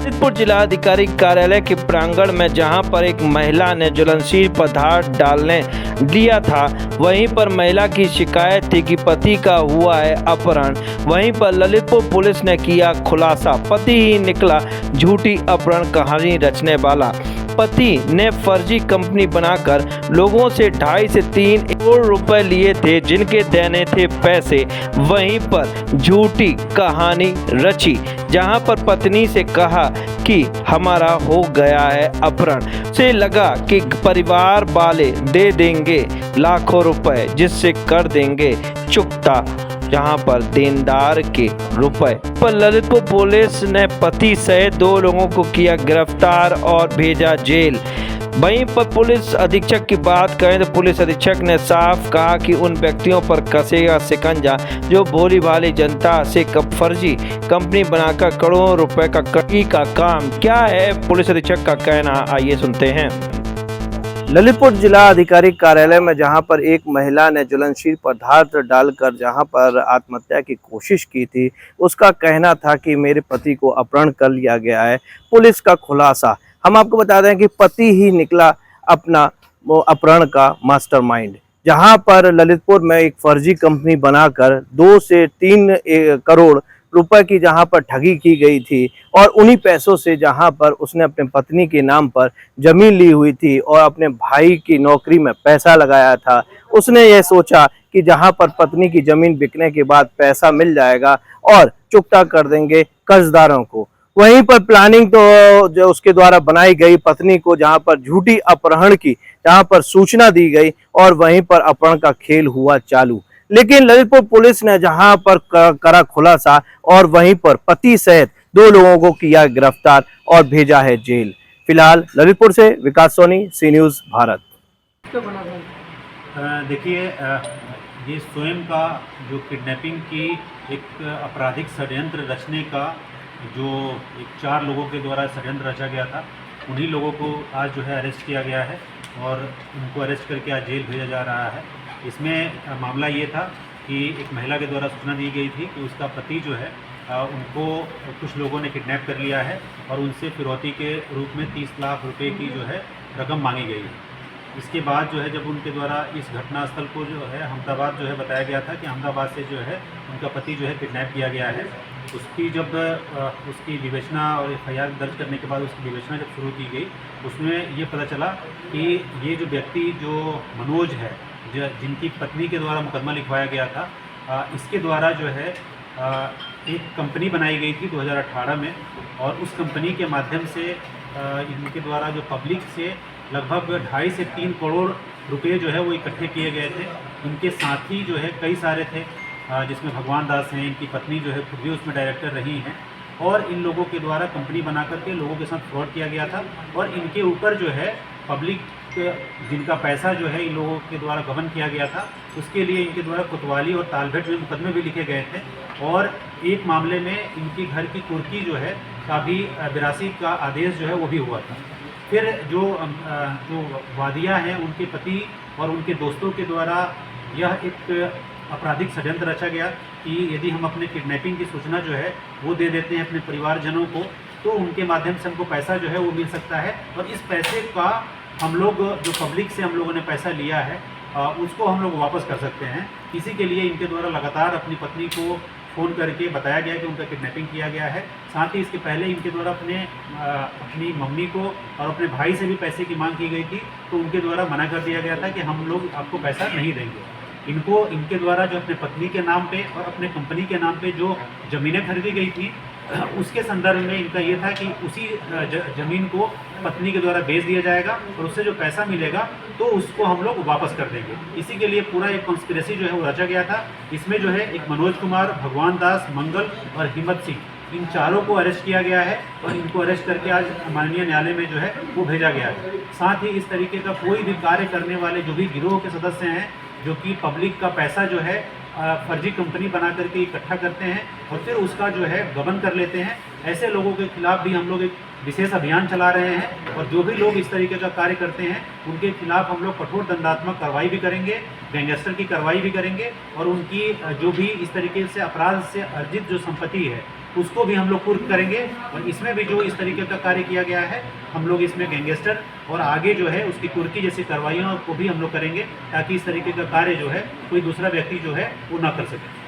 ललितपुर जिलाधिकारी कार्यालय के प्रांगण में जहां पर एक महिला ने ज्वलनशील पदार्थ डालने लिया था, वहीं पर महिला की शिकायत थी कि पति का हुआ है अपहरण। वहीं पर ललितपुर पुलिस ने किया खुलासा, पति ही निकला झूठी अपहरण कहानी रचने वाला। पति ने फर्जी कंपनी बनाकर लोगों से 2.5 से 3 करोड़ रुपए लिए थे, जिनके देने थे पैसे। वहीं पर झूठी कहानी रची, जहां पर पत्नी से कहा कि हमारा हो गया है अपहरण, से लगा कि परिवार वाले दे देंगे लाखों रुपए, जिससे कर देंगे चुकता जहां पर देनदार के रुपए। पर ललितपुर पुलिस ने पति सहित 2 लोगों को किया गिरफ्तार और भेजा जेल। वहीं पर पुलिस अधीक्षक की बात करें तो पुलिस अधीक्षक ने साफ कहा कि उन व्यक्तियों पर कसेगा शिकंजा जो भोली भाली जनता से फर्जी कंपनी बनाकर करोड़ों रुपए का ठगी का काम। क्या है पुलिस अधीक्षक का कहना, आइए सुनते हैं। ललितपुर जिला अधिकारी कार्यालय में जहां पर एक महिला ने ज्वलनशील पदार्थ डालकर जहां पर आत्महत्या की कोशिश की थी, उसका कहना था कि मेरे पति को अपहरण कर लिया गया है। पुलिस का खुलासा, हम आपको बता दें कि पति ही निकला अपना अपहरण का मास्टरमाइंड। जहां पर ललितपुर में एक फर्जी कंपनी बनाकर 2 से 3 करोड़ रुपए की जहां पर ठगी की गई थी और उन्हीं पैसों से जहां पर उसने अपने पत्नी के नाम पर जमीन ली हुई थी और अपने भाई की नौकरी में पैसा लगाया था। उसने ये सोचा कि जहां पर पत्नी की जमीन बिकने के बाद पैसा मिल जाएगा और चुकता कर देंगे कर्जदारों को। वहीं पर प्लानिंग तो जो उसके द्वारा बनाई गई, पत्नी को जहां पर झूठी अपहरण की जहां पर सूचना दी गई और वहीं पर अपहरण का खेल हुआ चालू। लेकिन ललितपुर पुलिस ने जहां पर करा खुलासा और वहीं पर पति सहित 2 लोगों को किया गिरफ्तार और भेजा है जेल। फिलहाल ललितपुर से विकास सोनी, सी न्यूज़ भारत। देखिए, ये स्वयं का जो किडनैपिंग की एक आपराधिक षड्यंत्र रचने का जो 4 लोगों के द्वारा षड्यंत्र रचा गया था, उन्हीं लोगों को आज जो है अरेस्ट किया गया है और उनको अरेस्ट करके आज जेल भेजा जा रहा है। इसमें मामला ये था कि एक महिला के द्वारा सूचना दी गई थी कि उसका पति जो है उनको कुछ लोगों ने किडनैप कर लिया है और उनसे फिरौती के रूप में 30 लाख रुपए की जो है रकम मांगी गई है। इसके बाद जो है जब उनके द्वारा इस घटनास्थल को जो है अहमदाबाद जो है बताया गया था कि अहमदाबाद से जो है उनका पति जो है किडनैप किया गया है। उसकी जब उसकी विवेचना और FIR दर्ज करने के बाद उसकी विवेचना जब शुरू की गई, उसमें ये पता चला कि ये जो व्यक्ति जो मनोज है, जिनकी पत्नी के द्वारा मुकदमा लिखवाया गया था, इसके द्वारा जो है एक कंपनी बनाई गई थी 2018 में और उस कंपनी के माध्यम से इनके द्वारा जो पब्लिक से लगभग 2.5 से 3 करोड़ रुपए जो है वो इकट्ठे किए गए थे। इनके साथी जो है कई सारे थे, जिसमें भगवान दास हैं, इनकी पत्नी जो है खुद भी उसमें डायरेक्टर रही हैं और इन लोगों के द्वारा कंपनी बना करके लोगों के साथ फ्रॉड किया गया था और इनके ऊपर जो है पब्लिक जिनका पैसा जो है इन लोगों के द्वारा गबन किया गया था, उसके लिए इनके द्वारा कोतवाली और तालभेट में मुकदमे भी लिखे गए थे और एक मामले में इनकी घर की कुर्की जो है का भी 82 का आदेश जो है वो भी हुआ था। फिर जो वादियाँ हैं, उनके पति और उनके दोस्तों के द्वारा यह एक आपराधिक षड्यंत्र रचा गया कि यदि हम अपने किडनैपिंग की सूचना जो है वो दे देते हैं अपने परिवारजनों को, तो उनके माध्यम से हमको पैसा जो है वो मिल सकता है और इस पैसे का हम लोग जो पब्लिक से हम लोगों ने पैसा लिया है उसको हम लोग वापस कर सकते हैं। इसी के लिए इनके द्वारा लगातार अपनी पत्नी को फ़ोन करके बताया गया कि उनका किडनैपिंग किया गया है। साथ ही इसके पहले इनके द्वारा अपनी मम्मी को और अपने भाई से भी पैसे की मांग की गई थी, तो उनके द्वारा मना कर दिया गया था कि हम लोग आपको पैसा नहीं देंगे। इनके द्वारा जो अपने पत्नी के नाम पे और अपने कंपनी के नाम पे जो ज़मीनें खरीदी गई थी, उसके संदर्भ में इनका ये था कि उसी ज़मीन को पत्नी के द्वारा बेच दिया जाएगा और उससे जो पैसा मिलेगा तो उसको हम लोग वापस कर देंगे। इसी के लिए पूरा एक कॉन्स्पिरेसी जो है वो रचा गया था। इसमें जो है एक मनोज कुमार, भगवान दास, मंगल और हिम्मत सिंह, इन चारों को अरेस्ट किया गया है और इनको अरेस्ट करके आज माननीय न्यायालय में जो है वो भेजा गया है। साथ ही इस तरीके का कोई भी कार्य करने वाले जो भी गिरोह के सदस्य हैं, जो कि पब्लिक का पैसा जो है फर्जी कंपनी बना करके इकट्ठा करते हैं और फिर उसका जो है गबन कर लेते हैं, ऐसे लोगों के खिलाफ भी हम लोग एक विशेष अभियान चला रहे हैं और जो भी लोग इस तरीके का कार्य करते हैं उनके खिलाफ हम लोग कठोर दंडात्मक कार्रवाई भी करेंगे, गैंगस्टर की कार्रवाई भी करेंगे और उनकी जो भी इस तरीके से अपराध से अर्जित जो संपत्ति है उसको भी हम लोग कुर्क करेंगे। और इसमें भी जो इस तरीके का कार्य किया गया है हम लोग इसमें गैंगस्टर और आगे जो है उसकी कुर्की जैसी कार्रवाइयों को भी हम लोग करेंगे ताकि इस तरीके का कार्य जो है कोई दूसरा व्यक्ति जो है वो ना कर सके।